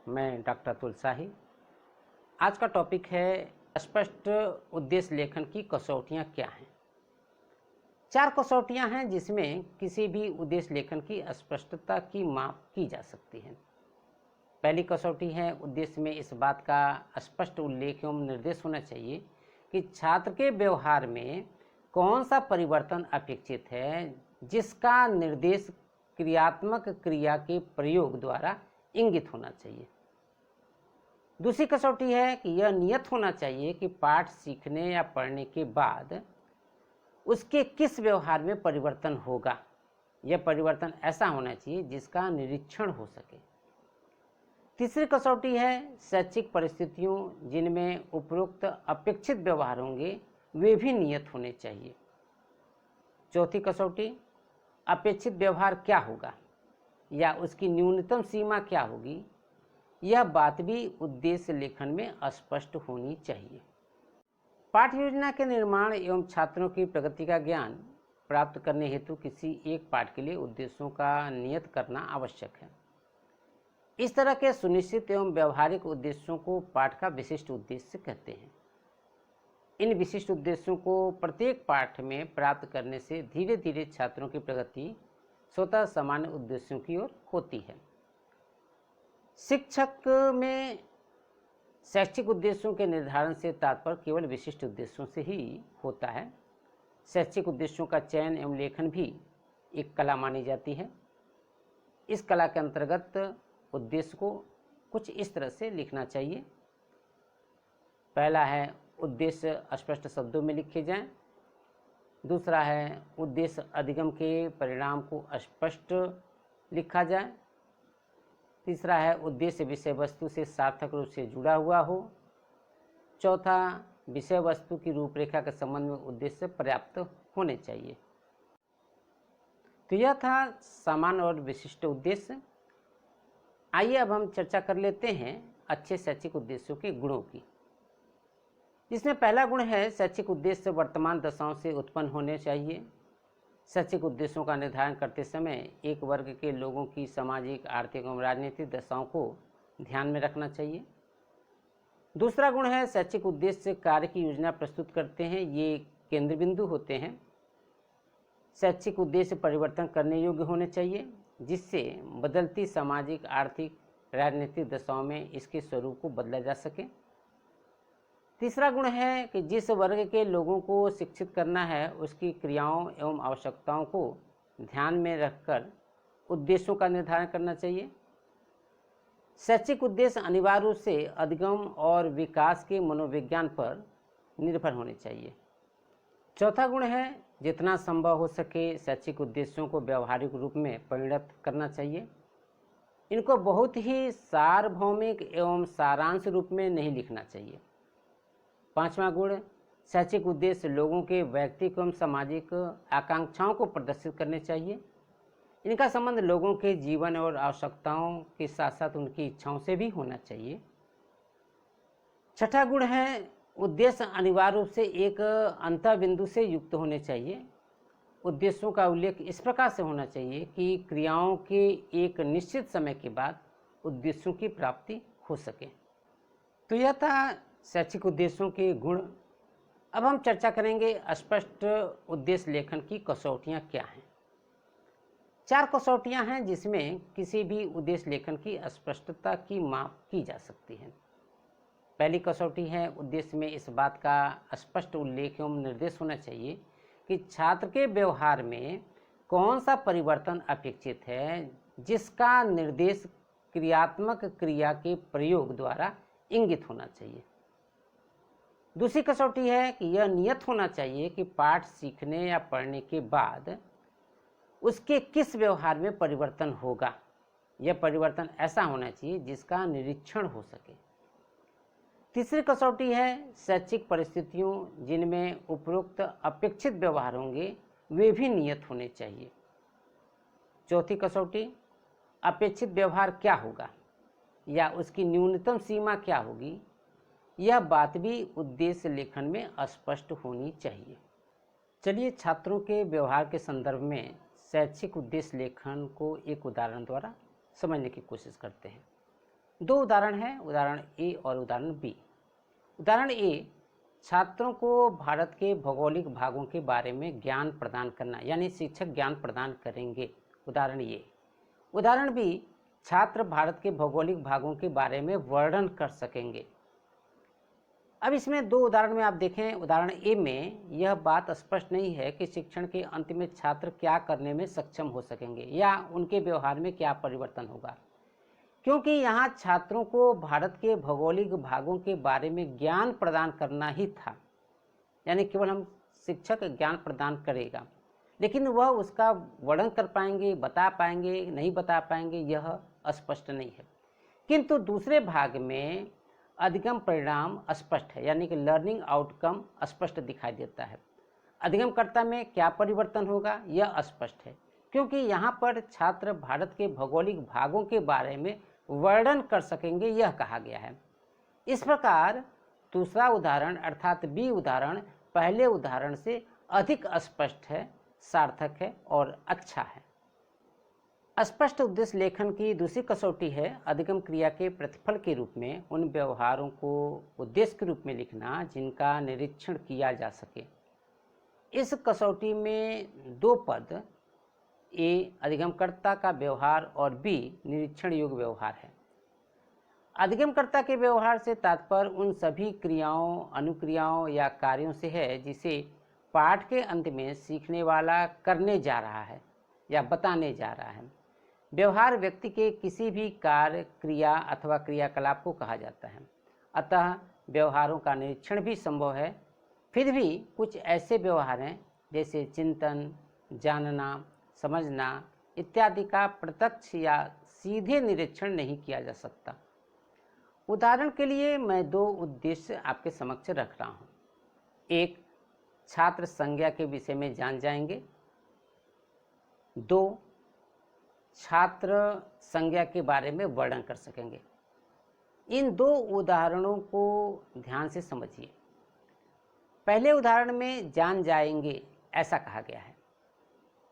मैं डॉक्टर अतुल शाही। आज का टॉपिक है स्पष्ट उद्देश्य लेखन की कसौटियाँ क्या हैं। 4 कसौटियाँ हैं जिसमें किसी भी उद्देश्य लेखन की स्पष्टता की माप की जा सकती है। पहली कसौटी है, उद्देश्य में इस बात का स्पष्ट उल्लेख एवं निर्देश होना चाहिए कि छात्र के व्यवहार में कौन सा परिवर्तन अपेक्षित है, जिसका निर्देश क्रियात्मक क्रिया के प्रयोग द्वारा इंगित होना चाहिए। दूसरी कसौटी है कि यह नियत होना चाहिए कि पाठ सीखने या पढ़ने के बाद उसके किस व्यवहार में परिवर्तन होगा। यह परिवर्तन ऐसा होना चाहिए जिसका निरीक्षण हो सके। तीसरी कसौटी है, शैक्षिक परिस्थितियों जिनमें उपरोक्त अपेक्षित व्यवहार होंगे वे भी नियत होने चाहिए। चौथी कसौटी, अपेक्षित व्यवहार क्या होगा या उसकी न्यूनतम सीमा क्या होगी, यह बात भी उद्देश्य लेखन में स्पष्ट होनी चाहिए। पाठ योजना के निर्माण एवं छात्रों की प्रगति का ज्ञान प्राप्त करने हेतु किसी एक पाठ के लिए उद्देश्यों का नियत करना आवश्यक है। इस तरह के सुनिश्चित एवं व्यवहारिक उद्देश्यों को पाठ का विशिष्ट उद्देश्य कहते हैं। इन विशिष्ट उद्देश्यों को प्रत्येक पाठ में प्राप्त करने से धीरे धीरे छात्रों की प्रगति स्वतः सामान्य उद्देश्यों की ओर होती है। शिक्षक में शैक्षिक उद्देश्यों के निर्धारण से तात्पर्य केवल विशिष्ट उद्देश्यों से ही होता है। शैक्षिक उद्देश्यों का चयन एवं लेखन भी एक कला मानी जाती है। इस कला के अंतर्गत उद्देश्य को कुछ इस तरह से लिखना चाहिए। पहला है, उद्देश्य स्पष्ट शब्दों में लिखे जाएं। दूसरा है, उद्देश्य अधिगम के परिणाम को स्पष्ट लिखा जाए। तीसरा है, उद्देश्य विषय वस्तु से सार्थक रूप से जुड़ा हुआ हो। चौथा, विषय वस्तु की रूपरेखा के संबंध में उद्देश्य पर्याप्त होने चाहिए। तो यह था सामान्य और विशिष्ट उद्देश्य। आइए अब हम चर्चा कर लेते हैं अच्छे शैक्षिक उद्देश्यों के गुणों की। जिसमें पहला गुण है, शैक्षिक उद्देश्य वर्तमान दशाओं से उत्पन्न होने चाहिए। शैक्षिक उद्देश्यों का निर्धारण करते समय एक वर्ग के लोगों की सामाजिक, आर्थिक एवं राजनीतिक दशाओं को ध्यान में रखना चाहिए। दूसरा गुण है, शैक्षिक उद्देश्य कार्य की योजना प्रस्तुत करते हैं, ये केंद्र बिंदु होते हैं। शैक्षिक उद्देश्य परिवर्तन करने योग्य होने चाहिए, जिससे बदलती सामाजिक, आर्थिक, राजनीतिक दशाओं में इसके स्वरूप को बदला जा सके। तीसरा गुण है कि जिस वर्ग के लोगों को शिक्षित करना है उसकी क्रियाओं एवं आवश्यकताओं को ध्यान में रखकर उद्देश्यों का निर्धारण करना चाहिए। शैक्षिक उद्देश्य अनिवार्य रूप से अधिगम और विकास के मनोविज्ञान पर निर्भर होने चाहिए। चौथा गुण है, जितना संभव हो सके शैक्षिक उद्देश्यों को व्यवहारिक रूप में परिणत करना चाहिए। इनको बहुत ही सार्वभौमिक एवं सारांश रूप में नहीं लिखना चाहिए। पांचवा गुण, शैक्षिक उद्देश्य लोगों के वैयक्तिक एवं सामाजिक आकांक्षाओं को प्रदर्शित करने चाहिए। इनका संबंध लोगों के जीवन और आवश्यकताओं के साथ साथ उनकी इच्छाओं से भी होना चाहिए। छठा गुण है, उद्देश्य अनिवार्य रूप से एक अंतःबिंदु से युक्त होने चाहिए। उद्देश्यों का उल्लेख इस प्रकार से होना चाहिए कि क्रियाओं के एक निश्चित समय के बाद उद्देश्यों की प्राप्ति हो सके। तो यह था शैक्षिक उद्देश्यों के गुण। अब हम चर्चा करेंगे स्पष्ट उद्देश्य लेखन की कसौटियाँ क्या हैं। 4 कसौटियाँ हैं जिसमें किसी भी उद्देश्य लेखन की स्पष्टता की माप की जा सकती है। पहली कसौटी है, उद्देश्य में इस बात का स्पष्ट उल्लेख एवं निर्देश होना चाहिए कि छात्र के व्यवहार में कौन सा परिवर्तन अपेक्षित है, जिसका निर्देश क्रियात्मक क्रिया के प्रयोग द्वारा इंगित होना चाहिए। दूसरी कसौटी है कि यह नियत होना चाहिए कि पाठ सीखने या पढ़ने के बाद उसके किस व्यवहार में परिवर्तन होगा। यह परिवर्तन ऐसा होना चाहिए जिसका निरीक्षण हो सके। तीसरी कसौटी है, शैक्षिक परिस्थितियों जिनमें उपरोक्त अपेक्षित व्यवहार होंगे वे भी नियत होने चाहिए। चौथी कसौटी, अपेक्षित व्यवहार क्या होगा या उसकी न्यूनतम सीमा क्या होगी, यह बात भी उद्देश्य लेखन में स्पष्ट होनी चाहिए। चलिए छात्रों के व्यवहार के संदर्भ में शैक्षिक उद्देश्य लेखन को एक उदाहरण द्वारा समझने की कोशिश करते हैं। दो उदाहरण हैं, उदाहरण ए और उदाहरण बी। उदाहरण ए, छात्रों को भारत के भौगोलिक भागों के बारे में ज्ञान प्रदान करना, यानी शिक्षक ज्ञान प्रदान करेंगे, उदाहरण ए। उदाहरण बी, छात्र भारत के भौगोलिक भागों के बारे में वर्णन कर सकेंगे। अब इसमें दो उदाहरण में आप देखें, उदाहरण ए में यह बात स्पष्ट नहीं है कि शिक्षण के अंत में छात्र क्या करने में सक्षम हो सकेंगे या उनके व्यवहार में क्या परिवर्तन होगा, क्योंकि यहाँ छात्रों को भारत के भौगोलिक भागों के बारे में ज्ञान प्रदान करना ही था, यानी केवल हम शिक्षक ज्ञान प्रदान करेगा, लेकिन वह उसका वर्णन कर पाएंगे, बता पाएंगे, नहीं बता पाएंगे, यह स्पष्ट नहीं है। किंतु दूसरे भाग में अधिगम परिणाम स्पष्ट है, यानी कि लर्निंग आउटकम स्पष्ट दिखाई देता है। अधिगमकर्ता में क्या परिवर्तन होगा यह स्पष्ट है, क्योंकि यहाँ पर छात्र भारत के भौगोलिक भागों के बारे में वर्णन कर सकेंगे, यह कहा गया है। इस प्रकार दूसरा उदाहरण अर्थात बी उदाहरण पहले उदाहरण से अधिक स्पष्ट है, सार्थक है और अच्छा है। स्पष्ट उद्देश्य लेखन की दूसरी कसौटी है अधिगम क्रिया के प्रतिफल के रूप में उन व्यवहारों को उद्देश्य के रूप में लिखना जिनका निरीक्षण किया जा सके। इस कसौटी में दो पद, ए अधिगमकर्ता का व्यवहार और बी निरीक्षण योग्य व्यवहार है। अधिगमकर्ता के व्यवहार से तात्पर्य उन सभी क्रियाओं, अनुक्रियाओं या कार्यों से है जिसे पाठ के अंत में सीखने वाला करने जा रहा है या बताने जा रहा है। व्यवहार व्यक्ति के किसी भी कार्य, क्रिया अथवा क्रियाकलाप को कहा जाता है, अतः व्यवहारों का निरीक्षण भी संभव है। फिर भी कुछ ऐसे व्यवहार हैं जैसे चिंतन, जानना, समझना इत्यादि का प्रत्यक्ष या सीधे निरीक्षण नहीं किया जा सकता। उदाहरण के लिए मैं दो उद्देश्य आपके समक्ष रख रहा हूँ। एक, छात्र संज्ञा के विषय में जान जाएंगे। दो, छात्र संज्ञा के बारे में वर्णन कर सकेंगे। इन दो उदाहरणों को ध्यान से समझिए। पहले उदाहरण में जान जाएंगे ऐसा कहा गया है,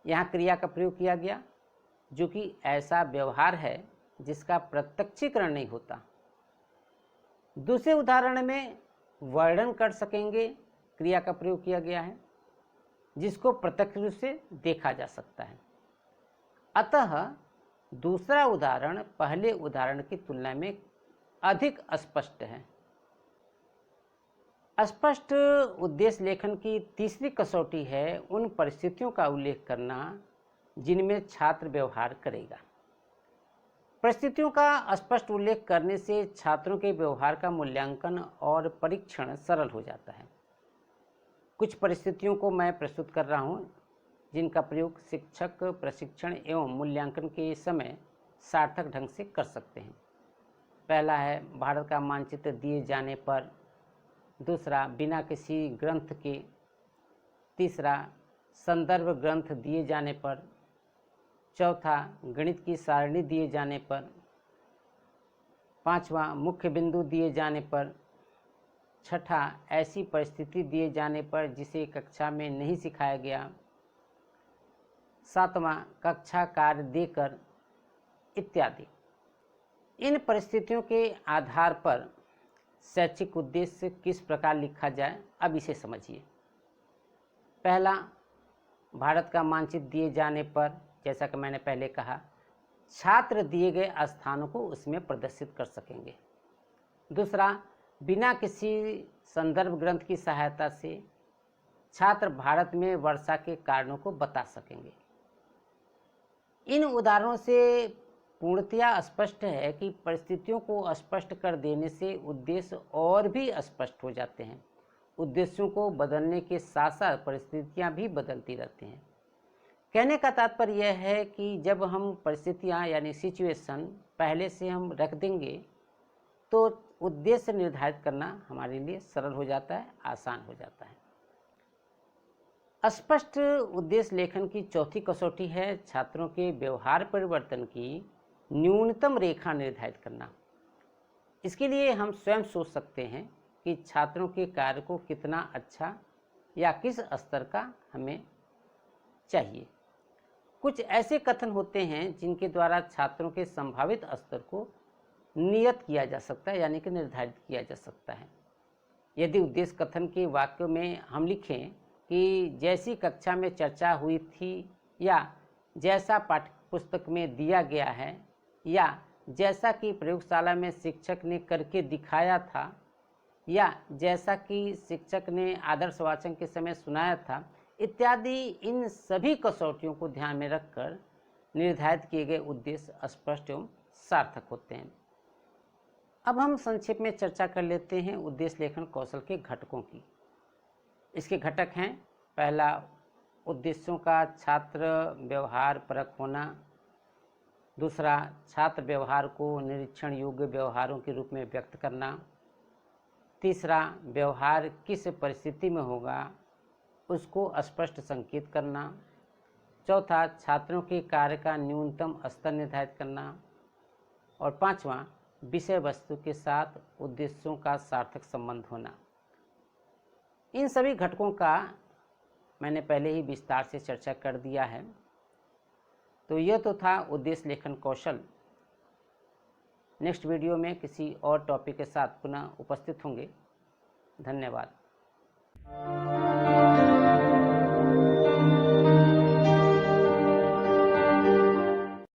यहाँ क्रिया का प्रयोग किया गया जो कि ऐसा व्यवहार है जिसका प्रत्यक्षीकरण नहीं होता। दूसरे उदाहरण में वर्णन कर सकेंगे क्रिया का प्रयोग किया गया है जिसको प्रत्यक्ष रूप से देखा जा सकता है। अतः दूसरा उदाहरण पहले उदाहरण की तुलना में अधिक स्पष्ट है। स्पष्ट उद्देश्य लेखन की तीसरी कसौटी है उन परिस्थितियों का उल्लेख करना जिनमें छात्र व्यवहार करेगा। परिस्थितियों का स्पष्ट उल्लेख करने से छात्रों के व्यवहार का मूल्यांकन और परीक्षण सरल हो जाता है। कुछ परिस्थितियों को मैं प्रस्तुत कर रहा हूँ जिनका प्रयोग शिक्षक प्रशिक्षण एवं मूल्यांकन के समय सार्थक ढंग से कर सकते हैं। पहला है भारत का मानचित्र दिए जाने पर। दूसरा, बिना किसी ग्रंथ के। तीसरा, संदर्भ ग्रंथ दिए जाने पर। चौथा, गणित की सारणी दिए जाने पर। पांचवा, मुख्य बिंदु दिए जाने पर। छठा, ऐसी परिस्थिति दिए जाने पर जिसे कक्षा में नहीं सिखाया गया। सातवां, कक्षा कार्य देकर इत्यादि। इन परिस्थितियों के आधार पर शैक्षिक उद्देश्य किस प्रकार लिखा जाए, अब इसे समझिए। पहला, भारत का मानचित्र दिए जाने पर, जैसा कि मैंने पहले कहा, छात्र दिए गए स्थानों को उसमें प्रदर्शित कर सकेंगे। दूसरा, बिना किसी संदर्भ ग्रंथ की सहायता से छात्र भारत में वर्षा के कारणों को बता सकेंगे। इन उदाहरणों से पूर्णतया स्पष्ट है कि परिस्थितियों को स्पष्ट कर देने से उद्देश्य और भी स्पष्ट हो जाते हैं। उद्देश्यों को बदलने के साथ साथ परिस्थितियां भी बदलती रहती हैं। कहने का तात्पर्य यह है कि जब हम परिस्थितियां यानी सिचुएशन पहले से हम रख देंगे तो उद्देश्य निर्धारित करना हमारे लिए सरल हो जाता है, आसान हो जाता है। स्पष्ट उद्देश्य लेखन की चौथी कसौटी है छात्रों के व्यवहार परिवर्तन की न्यूनतम रेखा निर्धारित करना। इसके लिए हम स्वयं सोच सकते हैं कि छात्रों के कार्य को कितना अच्छा या किस स्तर का हमें चाहिए। कुछ ऐसे कथन होते हैं जिनके द्वारा छात्रों के संभावित स्तर को नियत किया जा सकता है, यानी कि निर्धारित किया जा सकता है। यदि उद्देश्य कथन के वाक्यों में हम लिखें कि जैसी कक्षा में चर्चा हुई थी, या जैसा पाठ्य पुस्तक में दिया गया है, या जैसा कि प्रयोगशाला में शिक्षक ने करके दिखाया था, या जैसा कि शिक्षक ने आदर्श वाचन के समय सुनाया था, इत्यादि, इन सभी कसौटियों को ध्यान में रखकर निर्धारित किए गए उद्देश्य स्पष्ट एवं सार्थक होते हैं। अब हम संक्षेप में चर्चा कर लेते हैं उद्देश्य लेखन कौशल के घटकों की। इसके घटक हैं: पहला, उद्देश्यों का छात्र व्यवहार परक होना। दूसरा, छात्र व्यवहार को निरीक्षण योग्य व्यवहारों के रूप में व्यक्त करना। तीसरा, व्यवहार किस परिस्थिति में होगा उसको स्पष्ट संकेत करना। चौथा, छात्रों के कार्य का न्यूनतम स्तर निर्धारित करना। और पांचवा, विषय वस्तु के साथ उद्देश्यों का सार्थक संबंध होना। इन सभी घटकों का मैंने पहले ही विस्तार से चर्चा कर दिया है। तो यह तो था उद्देश्य लेखन कौशल। नेक्स्ट वीडियो में किसी और टॉपिक के साथ पुनः उपस्थित होंगे। धन्यवाद।